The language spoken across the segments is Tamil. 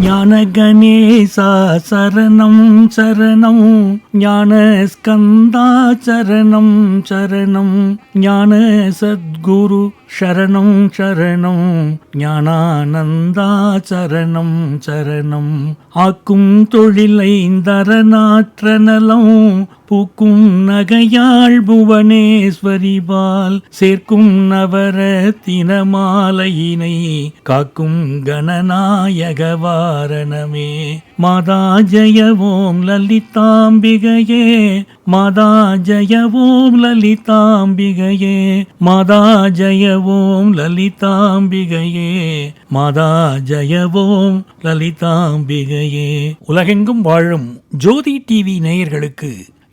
ஞான கணேசா சரணம் சரணம், ஞான ஸ்கந்தா சரணம் சரணம், ஞான சத்குரு சரணம் சரணம், ஞானானந்தா சரணம் சரணம். ஆக்கும் தொழிலைந்தரநாற்ற நலம், பூக்கும் நகையாள் புவனேஸ்வரிபால், சேர்க்கும் நவரத்தின மாலையினை காக்கும் கணநாயக வாரணமே. மாதா ஜெய ஓம் லலிதாம்பிகையே, மாதா ஜெய ஓம் லலிதாம்பிகையே, மாதா ஜெய ஓம் லலிதாம்பிகையே, மாதா ஜெய ஓம் லலிதாம்பிகையே. உலகெங்கும் வாழும் ஜோதி டிவி நேயர்களுக்கு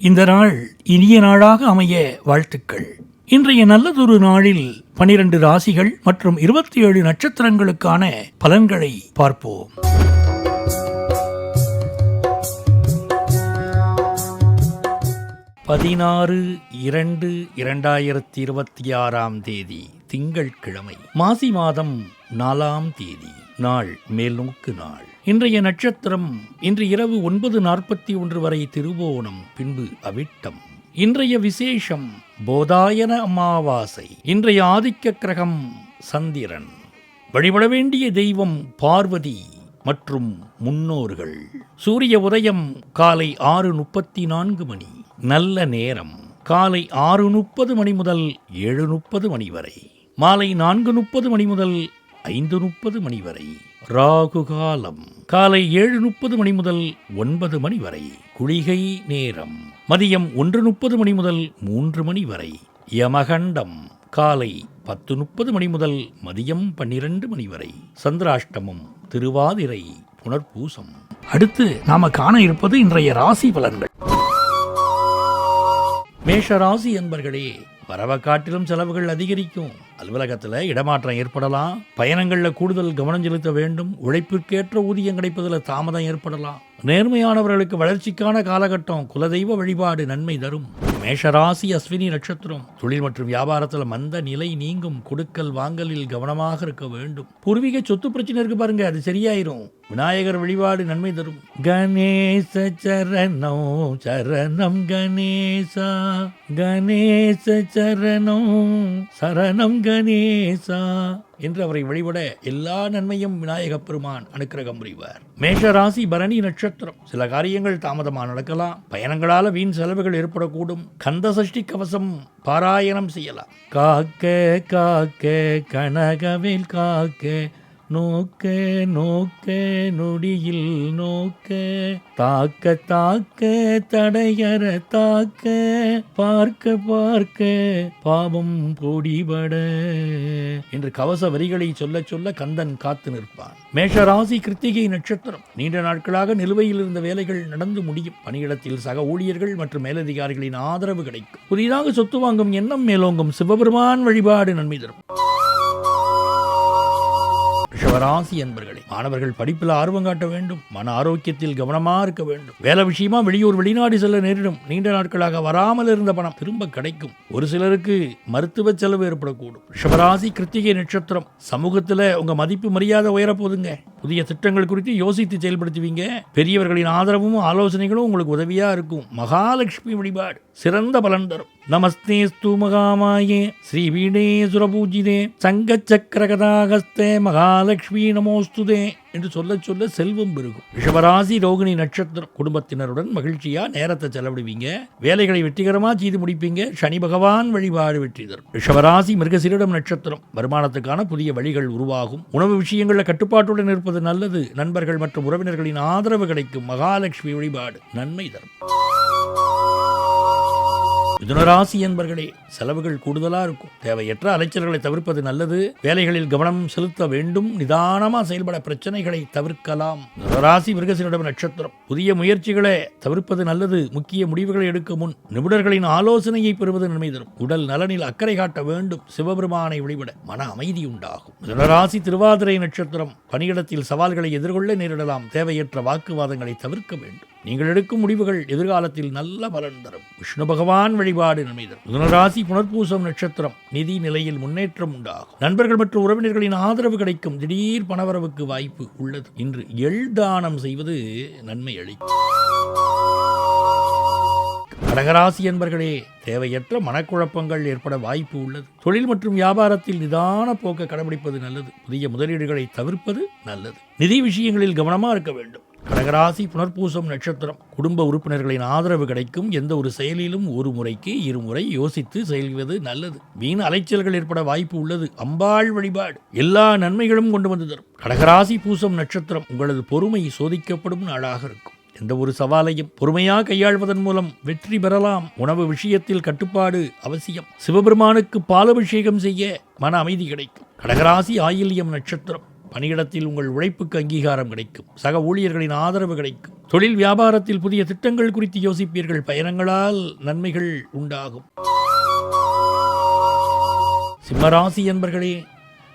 இந்த நாள் இனிய நாளாக அமைய வாழ்த்துக்கள். இன்றைய நல்லதொரு நாளில் 12 ராசிகள் மற்றும் 27 நட்சத்திரங்களுக்கான பலன்களை பார்ப்போம். பதினாறு 2/2026 திங்கட்கிழமை, மாசி மாதம் 4ஆம் தேதி, நாள் மேல்நோக்கு நாள். இன்றைய நட்சத்திரம் இன்று இரவு 9:41 வரை திருவோணம், பின்பு அவிட்டம். இன்றைய விசேஷம் போதாயன அமாவாசை. இன்றைய ஆதிக்க கிரகம் சந்திரன். வழிபட வேண்டிய தெய்வம் பார்வதி மற்றும் முன்னோர்கள். சூரிய உதயம் காலை 6:34 மணி. நல்ல நேரம் காலை 6:30 மணி முதல் 7:30 மணி வரை. மாலை 4:30 மணி முதல் 5:30 மணி வரை. ராகு காலம் காலை 7:30 மணி முதல் 9 மணி வரை. குளிகை நேரம் மதியம் 1:30 மணி முதல் 3 மணி வரை. யமகண்டம் காலை 10:30 மணி முதல் மதியம் 12 மணி வரை. சந்திராஷ்டமம் திருவாதிரை புனர்பூசம். அடுத்து நாம காண இருப்பது இன்றைய ராசி பலன்கள். மேஷ ராசி என்பர்களே, வரவை காட்டிலும் செலவுகள் அதிகரிக்கும். அலுவலகத்தில் இடமாற்றம் ஏற்படலாம். பயணங்களில் கூடுதல் கவனம் செலுத்த வேண்டும். உழைப்பிற்கேற்ற ஊதியம் கிடைப்பதில் தாமதம் ஏற்படலாம். நேர்மையானவர்களுக்கு வளர்ச்சிக்கான காலகட்டம். குலதெய்வ வழிபாடு நன்மை தரும். மேஷராசி அஸ்வினி நட்சத்திரம். தொழில் மற்றும் வியாபாரத்தில் மந்த நிலை நீங்கும். கொடுக்கல் வாங்கலில் கவனமாக இருக்க வேண்டும். பூர்வீக சொத்து பிரச்சனை இருக்கு பாருங்க, அது சரியாயிரும். விநாயகர் வழிபாடு நன்மை தரும். கணேச சரணம் சரணம் கணேசா, கணேச சரணம் சரணம் கணேசா என்று அவரை வழிபட எல்லா நன்மையும் விநாயக பெருமான் அனுக்கிரகம் புரிவார். மேஷராசி பரணி நட்சத்திரம். சில காரியங்கள் தாமதமாக நடக்கலாம். பயணங்களால வீண் செலவுகள் ஏற்படக்கூடும். கந்த சஷ்டி கவசம் பாராயணம் செய்யலாம். காக்க காக்க கனகவேல் காக்க, நோக்க நோக்க நொடியில் நோக்க, தாக்க தாக்க தடையற தாக்க, பார்க்க பார்க்க பாவம் பொடிபட என்று கவச வரிகளை சொல்ல சொல்ல கந்தன் காத்து நிற்பான். மேஷராசி கிருத்திகை நட்சத்திரம். நீண்ட நாட்களாக நிலுவையில் இருந்த வேலைகள் நடந்து முடியும். பணியிடத்தில் சக ஊழியர்கள் மற்றும் மேலதிகாரிகளின் ஆதரவு கிடைக்கும். புதிதாக சொத்து வாங்கும் எண்ணம் மேலோங்கும். சிவபெருமான் வழிபாடு நன்மை தரும். ரிஷபராசி என்பர்களே, மாணவர்கள் படிப்பில் ஆர்வம் காட்ட வேண்டும். மன ஆரோக்கியத்தில் கவனமாக இருக்க வேண்டும். வேலை விஷயமா வெளியூர் வெளிநாடு செல்ல நேரிடும். நீண்ட நாட்களாக வராமல் இருந்த பணம் திரும்ப கிடைக்கும். ஒரு சிலருக்கு மருத்துவ செலவு ஏற்படக்கூடும். ரிஷபராசி கிருத்திகை நட்சத்திரம். சமூகத்தில் உங்க மதிப்பு மரியாதை உயரப்போதுங்க. புதிய திட்டங்கள் குறித்து யோசித்து செயல்படுத்துவீங்க. பெரியவர்களின் ஆதரவும் ஆலோசனைகளும் உங்களுக்கு உதவியா இருக்கும். மகாலட்சுமி வழிபாடு சிறந்த பலன் தரும். நமஸ்தேஸ்து மகாமாயே ஸ்ரீ வீணேஸ்வர பூஜிதே சங்க சக்கரகதாகஸ்தே மகாலட்சுமி நமோஸ்துதே என்று சொல்ல சொல்ல செல்வம் பெருகும். ரிஷபராசி ரோகிணி நட்சத்திரம். குடும்பத்தினருடன் மகிழ்ச்சியா நேரத்தை செலவிடுவீங்க. வேலைகளை வெற்றிகரமா செய்து முடிப்பீங்க. சனி பகவான் வழிபாடு வெற்றி தரும். ரிஷபராசி மிருகசீரிடம் நட்சத்திரம். வருமானத்துக்கான புதிய வழிகள் உருவாகும். உணவு விஷயங்களில் கட்டுப்பாட்டுடன் இருப்பது நல்லது. நண்பர்கள் மற்றும் உறவினர்களின் ஆதரவு கிடைக்கும். மகாலட்சுமி வழிபாடு நன்மை தரும். மிதுனராசி என்பர்களே, செலவுகள் கூடுதலா இருக்கும். தேவையற்ற அலைச்சல்களை தவிர்ப்பது நல்லது. வேலைகளில் கவனம் செலுத்த வேண்டும். நிதானமா செயல்பட பிரச்சனைகளை தவிர்க்கலாம். மிதுனராசி மிருகசீரிடம் நட்சத்திரம். புதிய முயற்சிகளை தவிர்ப்பது நல்லது. முக்கிய முடிவுகளை எடுக்க முன் நிபுணர்களின் ஆலோசனையை பெறுவது நன்மை தரும். உடல் நலனில் அக்கறை காட்ட வேண்டும். சிவபெருமானை வழிபட மன அமைதி உண்டாகும். மிதுனராசி திருவாதிரை நட்சத்திரம். பணியிடத்தில் சவால்களை எதிர்கொள்ள நேரிடலாம். தேவையற்ற வாக்குவாதங்களை தவிர்க்க வேண்டும். நீங்கள் எடுக்கும் முடிவுகள் எதிர்காலத்தில் நல்ல பலன் தரும். விஷ்ணு பகவான் வழிபாடு நன்மை தரும். மிதுனராசி புனர்பூசம் நட்சத்திரம். நிதி நிலையில் முன்னேற்றம் உண்டாகும். நண்பர்கள் மற்றும் உறவினர்களின் ஆதரவு கிடைக்கும். திடீர் பணவரவுக்கு வாய்ப்பு உள்ளது. இன்று எள் தானம் செய்வது நன்மை அளிக்கும். கடகராசி என்பர்களே, தேவையற்ற மனக்குழப்பங்கள் ஏற்பட வாய்ப்பு உள்ளது. தொழில் மற்றும் வியாபாரத்தில் நிதான போக்கை கடைபிடிப்பது நல்லது. புதிய முதலீடுகளை தவிர்ப்பது நல்லது. நிதி விஷயங்களில் கவனமாக இருக்க வேண்டும். கடகராசி புனர்பூசம் நட்சத்திரம். குடும்ப உறுப்பினர்களின் ஆதரவு கிடைக்கும். எந்த ஒரு செயலிலும் ஒரு முறைக்கு இருமுறை யோசித்து செயல்வது நல்லது. வீண் அலைச்சல்கள் ஏற்பட வாய்ப்பு உள்ளது. அம்பாள் வழிபாடு எல்லா நன்மைகளும் கொண்டு வந்து தரும். கடகராசி பூசம் நட்சத்திரம். உங்களது பொறுமை சோதிக்கப்படும் நாளாக இருக்கும். எந்த ஒரு சவாலையும் பொறுமையாக கையாள்வதன் மூலம் வெற்றி பெறலாம். உணவு விஷயத்தில் கட்டுப்பாடு அவசியம். சிவபெருமானுக்கு பாலபிஷேகம் செய்ய மன அமைதி கிடைக்கும். கடகராசி ஆயில்யம் நட்சத்திரம். பணியிடத்தில் உங்கள் உழைப்புக்கு அங்கீகாரம் கிடைக்கும். சக ஊழியர்களின் ஆதரவு கிடைக்கும். தொழில் வியாபாரத்தில் புதிய திட்டங்கள் குறித்து யோசிப்பீர்கள். பயணங்களால் நன்மைகள் உண்டாகும். சிம்மராசி என்பர்களே,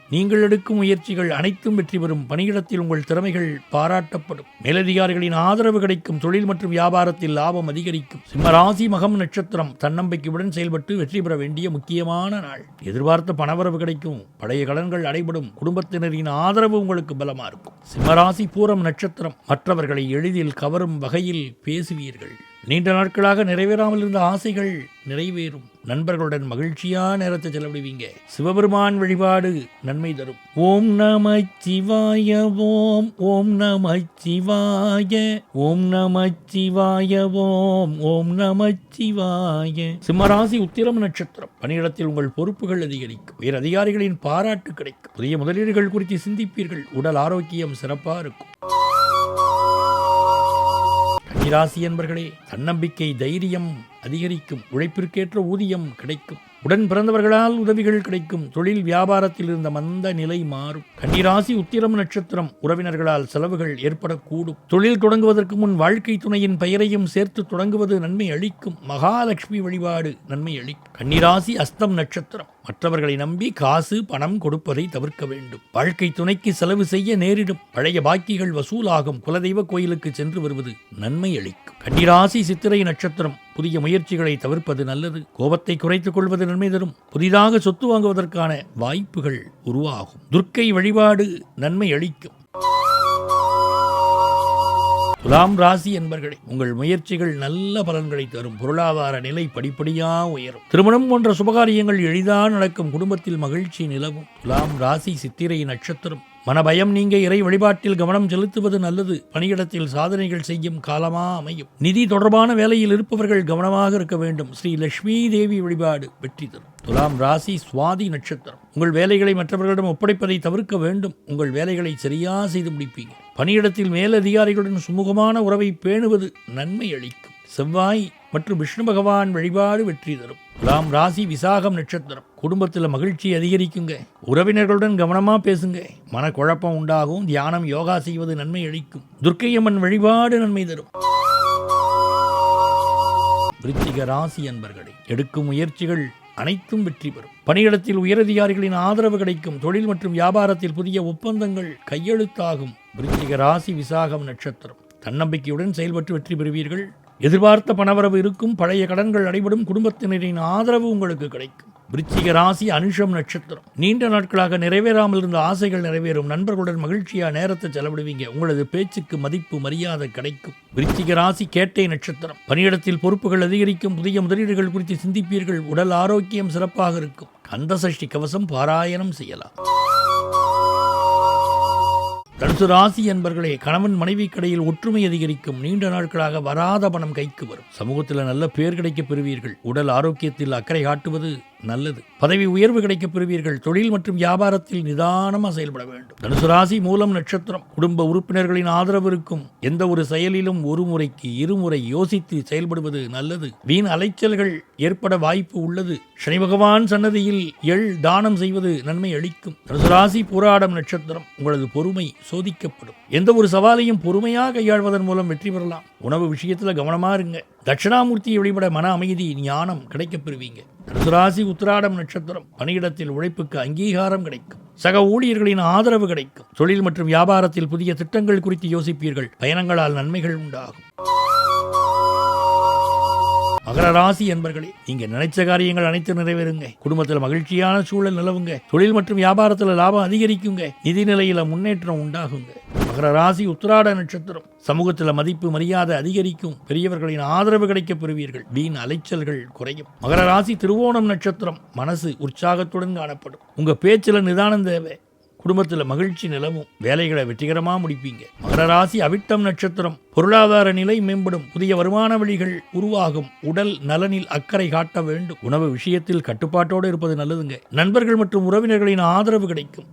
நீங்கள் எடுக்கும் முயற்சிகள் அனைத்தும் வெற்றி பெறும். பணியிடத்தில் உங்கள் திறமைகள் பாராட்டப்படும். மேலதிகாரிகளின் ஆதரவு கிடைக்கும். தொழில் மற்றும் வியாபாரத்தில் லாபம் அதிகரிக்கும். சிம்மராசி மகம் நட்சத்திரம். தன்னம்பிக்கையுடன் செயல்பட்டு வெற்றி பெற வேண்டிய முக்கியமான நாள். எதிர்பார்த்த பணவரவு கிடைக்கும். பழைய கடன்கள் அடைபடும். குடும்பத்தினரின் ஆதரவு உங்களுக்கு பலமா இருக்கும். சிம்மராசி பூரம் நட்சத்திரம். மற்றவர்களை எளிதில் கவரும் வகையில் பேசுவீர்கள். நீண்ட நாட்களாக நிறைவேறாமல் இருந்த ஆசைகள் நிறைவேறும். நண்பர்களுடன் மகிழ்ச்சியா நேரத்தை செலவிடுவீங்க. சிவபெருமான் வழிபாடு நன்மை தரும். ஓம் நமச்சிவாய ஓம் ஓம் நமச்சிவாய ஓம் நமச்சிவாய ஓம் ஓம் நமச்சிவாய. சிம்மராசி உத்திரம் நட்சத்திரம். பணியிடத்தில் உங்கள் பொறுப்புகள் அதிகரிக்கும். வேறு அதிகாரிகளின் பாராட்டு கிடைக்கும். புதிய முதலீடுகள் குறித்து சிந்திப்பீர்கள். உடல் ஆரோக்கியம் சிறப்பா இருக்கும். கன்னிராசி என்பர்களே, தன்னம்பிக்கை தைரியம் அதிகரிக்கும். உழைப்பிற்கேற்ற ஊதியம் கிடைக்கும். உடன் பிறந்தவர்களால் உதவிகள் கிடைக்கும். தொழில் வியாபாரத்தில் இருந்த மந்த நிலை மாறும். கன்னிராசி உத்திரம் நட்சத்திரம். உறவினர்களால் செலவுகள் ஏற்படக்கூடும். தொழில் தொடங்குவதற்கு முன் வாழ்க்கை துணையின் பெயரையும் சேர்த்து தொடங்குவது நன்மை அளிக்கும். மகாலட்சுமி வழிபாடு நன்மை அளிக்கும். கன்னிராசி அஸ்தம் நட்சத்திரம். மற்றவர்களை நம்பி காசு பணம் கொடுப்பதை தவிர்க்க வேண்டும். வாழ்க்கை துணைக்கு செலவு செய்ய நேரிடும். பழைய பாக்கிகள் வசூலாகும். குலதெய்வ கோயிலுக்கு சென்று வருவது நன்மை அளிக்கும். கன்னிராசி சித்திரை நட்சத்திரம். புதிய முயற்சிகளை தவிர்ப்பது நல்லது. கோபத்தை குறைத்துக் கொள்வது நன்மை தரும். புதிதாக சொத்து வாங்குவதற்கான வாய்ப்புகள் உருவாகும். துர்க்கை வழிபாடு நன்மை அளிக்கும். துலாம் ராசி என்பர்களே, உங்கள் முயற்சிகள் நல்ல பலன்களை தரும். பொருளாதார நிலை படிப்படியா உயரும். திருமணம் போன்ற சுபகாரியங்கள் எளிதாக நடக்கும். குடும்பத்தில் மகிழ்ச்சி நிலவும். துலாம் ராசி சித்திரை நட்சத்திரம். மனபயம் நீங்க இறை வழிபாட்டில் கவனம் செலுத்துவது நல்லது. பணியிடத்தில் சாதனைகள் செய்யும் காலமா அமையும். நிதி தொடர்பான வேலையில் இருப்பவர்கள் கவனமாக இருக்க வேண்டும். ஸ்ரீ லட்சுமி தேவி வழிபாடு வெற்றி தரும். துலாம் ராசி சுவாதி நட்சத்திரம். உங்கள் வேலைகளை மற்றவர்களிடம் ஒப்படைப்பதை தவிர்க்க வேண்டும். உங்கள் வேலைகளை சரியா செய்து முடிப்பீங்க. பணியிடத்தில் மேலதிகாரிகளுடன் சுமூகமான உறவை பேணுவது நன்மை அளிக்கும். செவ்வாய் மற்றும் விஷ்ணு பகவான் வழிபாடு வெற்றி தரும். துலாம் ராசி விசாகம் நட்சத்திரம். குடும்பத்தில் மகிழ்ச்சி அதிகரிக்குங்க. உறவினர்களுடன் கவனமா பேசுங்க. மனக்குழப்பம் உண்டாகும். தியானம் யோகா செய்வது நன்மை அளிக்கும். துர்க்கையம்மன் வழிபாடு நன்மை தரும். விருச்சிக ராசி அன்பர்களே, எடுக்கும் முயற்சிகள் அனைத்தும் வெற்றி பெறும். பணியிடத்தில் உயரதிகாரிகளின் ஆதரவு கிடைக்கும். தொழில் மற்றும் வியாபாரத்தில் புதிய ஒப்பந்தங்கள் கையெழுத்தாகும். விருச்சிக ராசி விசாகம் நட்சத்திரம். தன்னம்பிக்கையுடன் செயல்பட்டு வெற்றி பெறுவீர்கள். எதிர்பார்த்த பணவரவு இருக்கும். பழைய கடன்கள் அடைபடும். குடும்பத்தினரின் ஆதரவு உங்களுக்கு கிடைக்கும். விருச்சிக ராசி அனுஷம் நட்சத்திரம். நீண்ட நாட்களாக நிறைவேறாமல் இருந்த ஆசைகள் நிறைவேறும். நண்பர்களுடன் மகிழ்ச்சியா நேரத்தை செலவிடுவீங்க. உங்களது பேச்சுக்கு மதிப்பு மரியாதை கிடைக்கும். விருச்சிக ராசி கேட்டை நட்சத்திரம். பணியிடத்தில் பொறுப்புகள் அதிகரிக்கும். புதிய முதலீடுகள் குறித்து சிந்திப்பீர்கள். உடல் ஆரோக்கியம் சிறப்பாக இருக்கும். கந்தசஷ்டி கவசம் பாராயணம் செய்யலாம். தனுசு ராசி என்பர்களே, கணவன் மனைவி கடையில் ஒற்றுமை அதிகரிக்கும். நீண்ட நாட்களாக வராத பணம் கைக்கு வரும். சமூகத்தில் நல்ல பேர் கிடைக்கப் பெறுவீர்கள். உடல் ஆரோக்கியத்தில் அக்கறை காட்டுவது நல்லது. பதவி உயர்வு கிடைக்கப் பெறுவீர்கள். தொழில் மற்றும் வியாபாரத்தில் நிதானமாக செயல்பட வேண்டும். தனுசு ராசி மூலம் நட்சத்திரம். குடும்ப உறுப்பினர்களின் ஆதரவு இருக்கும். எந்த ஒரு செயலிலும் ஒரு முறைக்கு இருமுறை யோசித்து செயல்படுவது நல்லது. வீண் அலைச்சல்கள் ஏற்பட வாய்ப்பு உள்ளது. சனி பகவான் சன்னதியில் எள் தானம் செய்வது நன்மை அளிக்கும். தனுசு ராசி பூராடம் நட்சத்திரம். உங்களது பொறுமை சோதிக்கப்படும். எந்த ஒரு சவாலையும் பொறுமையாக கையாள்வதன் மூலம் வெற்றி பெறலாம். உணவு விஷயத்தில் கவனமா இருங்க. தட்சிணாமூர்த்தியை வழிபட மன அமைதி ஞானம் கிடைக்கப் பெறுவீங்க. தனுசு ராசி உத்திராடம் நட்சத்திரம். பணியிடத்தில் உழைப்புக்கு அங்கீகாரம் கிடைக்கும். சக ஊழியர்களின் ஆதரவு கிடைக்கும். தொழில் மற்றும் வியாபாரத்தில் புதிய திட்டங்கள் குறித்து யோசிப்பீர்கள். பயணங்களால் நன்மைகள் உண்டாகும். மகர ராசி என்பர்களே, நீங்க நினைச்ச காரியங்கள் அனைத்து நிறைவேறுங்க. குடும்பத்தில் மகிழ்ச்சியான சூழல் நிலவுங்க. தொழில் மற்றும் வியாபாரத்தில் லாபம் அதிகரிக்குங்க. நிதி நிலையில முன்னேற்றம் உண்டாகுங்க. மகர ராசி உத்திராட நட்சத்திரம். சமூகத்தில் மதிப்பு மரியாதை அதிகரிக்கும். பெரியவர்களின் ஆதரவு கிடைக்கப் பெறுவீர்கள். வீண் அலைச்சல்கள் குறையும். மகர ராசி திருவோணம் நட்சத்திரம். மனசு உற்சாகத்துடன் காணப்படும். உங்க பேச்சில் நிதானம் தேவை. குடும்பத்தில் மகிழ்ச்சி நிலவும். வேலைகளை வெற்றிகரமாக முடிப்பீங்க. மகர ராசி அவிட்டம் நட்சத்திரம். பொருளாதார நிலை மேம்படும். புதிய வருமான வழிகள் உருவாகும். உடல் நலனில் அக்கறை காட்ட வேண்டும். உணவு விஷயத்தில் கட்டுப்பாட்டோடு இருப்பது நல்லதுங்க. நண்பர்கள் மற்றும் உறவினர்களின் ஆதரவு கிடைக்கும்.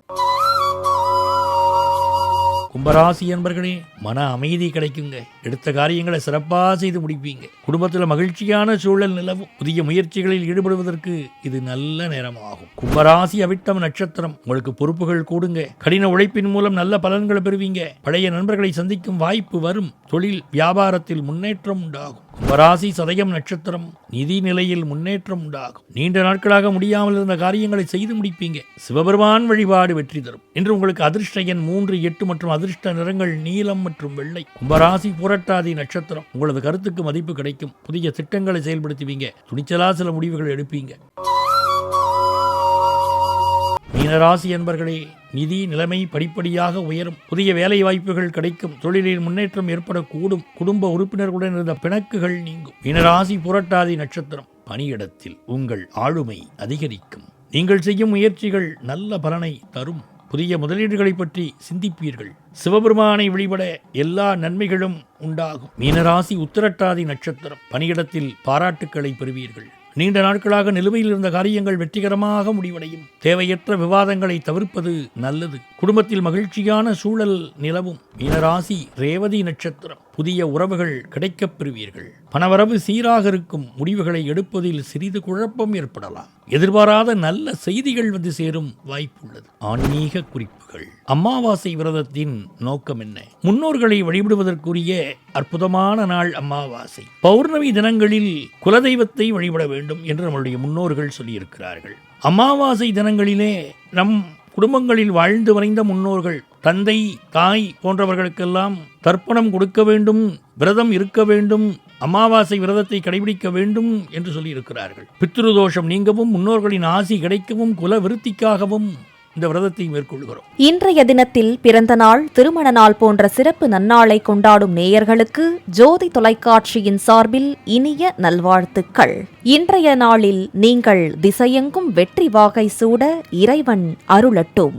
கும்பராசி என்பர்களே, மன அமைதி கிடைக்குங்க. எடுத்த காரியங்களை சிறப்பாக செய்து முடிப்பீங்க. குடும்பத்தில் மகிழ்ச்சியான சூழல் நிலவும். புதிய முயற்சிகளில் ஈடுபடுவதற்கு இது நல்ல நேரமாகும். கும்பராசி அவிட்டம் நட்சத்திரம். உங்களுக்கு பொறுப்புகள் கூடுங்க. கடின உழைப்பின் மூலம் நல்ல பலன்களை பெறுவீங்க. பழைய நண்பர்களை சந்திக்கும் வாய்ப்பு வரும். தொழில் வியாபாரத்தில் முன்னேற்றம் உண்டாகும். கும்பராசி சதயம் நட்சத்திரம். நிதி நிலையில் முன்னேற்றம் உண்டாகும். நீண்ட நாட்களாக முடியாமல் இருந்த காரியங்களை செய்து முடிப்பீங்க. சிவபெருமான் வழிபாடு வெற்றி தரும். இன்று உங்களுக்கு அதிர்ஷ்ட எண் 3, 8 மற்றும் அதிர்ஷ்ட நிறங்கள் நீலம் மற்றும் வெள்ளை. கும்பராசி புரட்டாதி நட்சத்திரம். உங்களது கருத்துக்கு மதிப்பு கிடைக்கும். புதிய திட்டங்களை செயல்படுத்துவீங்க. துணிச்சலா சில முடிவுகள் எடுப்பீங்க. மீனராசி என்பர்களே, நிதி நிலைமை படிப்படியாக உயரும். புதிய வேலை வாய்ப்புகள் கிடைக்கும். தொழிலில் முன்னேற்றம் ஏற்படக்கூடும். குடும்ப உறுப்பினர்களுடன் இருந்த பிணக்குகள் நீங்கும். மீனராசி புரட்டாதி நட்சத்திரம். பணியிடத்தில் உங்கள் ஆளுமை அதிகரிக்கும். நீங்கள் செய்யும் முயற்சிகள் நல்ல பலனை தரும். புதிய முதலீடுகளை பற்றி சிந்திப்பீர்கள். சிவபெருமானை வழிபட எல்லா நன்மைகளும் உண்டாகும். மீனராசி உத்திரட்டாதி நட்சத்திரம். பணியிடத்தில் பாராட்டுக்களை பெறுவீர்கள். நீண்ட நாட்களாக நிலுவையில் இருந்த காரியங்கள் வெற்றிகரமாக முடிவடையும். தேவையற்ற விவாதங்களை தவிர்ப்பது நல்லது. குடும்பத்தில் மகிழ்ச்சியான சூழல் நிலவும். மீனராசி ரேவதி நட்சத்திரம். புதிய உறவுகள் கிடைக்கப் பெறுவீர்கள். பணவரவு சீராக இருக்கும். முடிவுகளை எடுப்பதில் சிறிது குழப்பம் ஏற்படலாம். எதிர்பாராத நல்ல செய்திகள் வந்து சேரும் வாய்ப்புள்ளது. ஆன்மீக குறிப்புகள். அமாவாசை விரதத்தின் நோக்கம் என்ன? முன்னோர்களை வழிபடுவதற்குரிய அற்புதமான நாள் அமாவாசை. பௌர்ணமி தினங்களில் குலதெய்வத்தை வழிபட வேண்டும் என்று நம்முடைய முன்னோர்கள் சொல்லியிருக்கிறார்கள். அமாவாசை தினங்களிலே நம் குடும்பங்களில் வாழ்ந்து மறைந்த முன்னோர்கள், தந்தை, தாய் போன்றவர்களுக்கெல்லாம் தர்ப்பணம் கொடுக்க வேண்டும், விரதம் இருக்க வேண்டும், அமாவாசை விரதத்தை கடைபிடிக்க வேண்டும் என்று சொல்லியிருக்கிறார்கள். பித்ருதோஷம் நீங்கவும், முன்னோர்களின் ஆசி கிடைக்கவும், குல விருத்திக்காகவும் இந்த விரதத்தை மேற்கொள்கிறோம். இன்றைய தினத்தில் பிறந்த நாள், திருமண நாள் போன்ற சிறப்பு நன்னாளை கொண்டாடும் நேயர்களுக்கு ஜோதி தொலைக்காட்சியின் சார்பில் இனிய நல்வாழ்த்துக்கள். இன்றைய நாளில் நீங்கள் திசையெங்கும் வெற்றி வாகை சூட இறைவன் அருளட்டும்.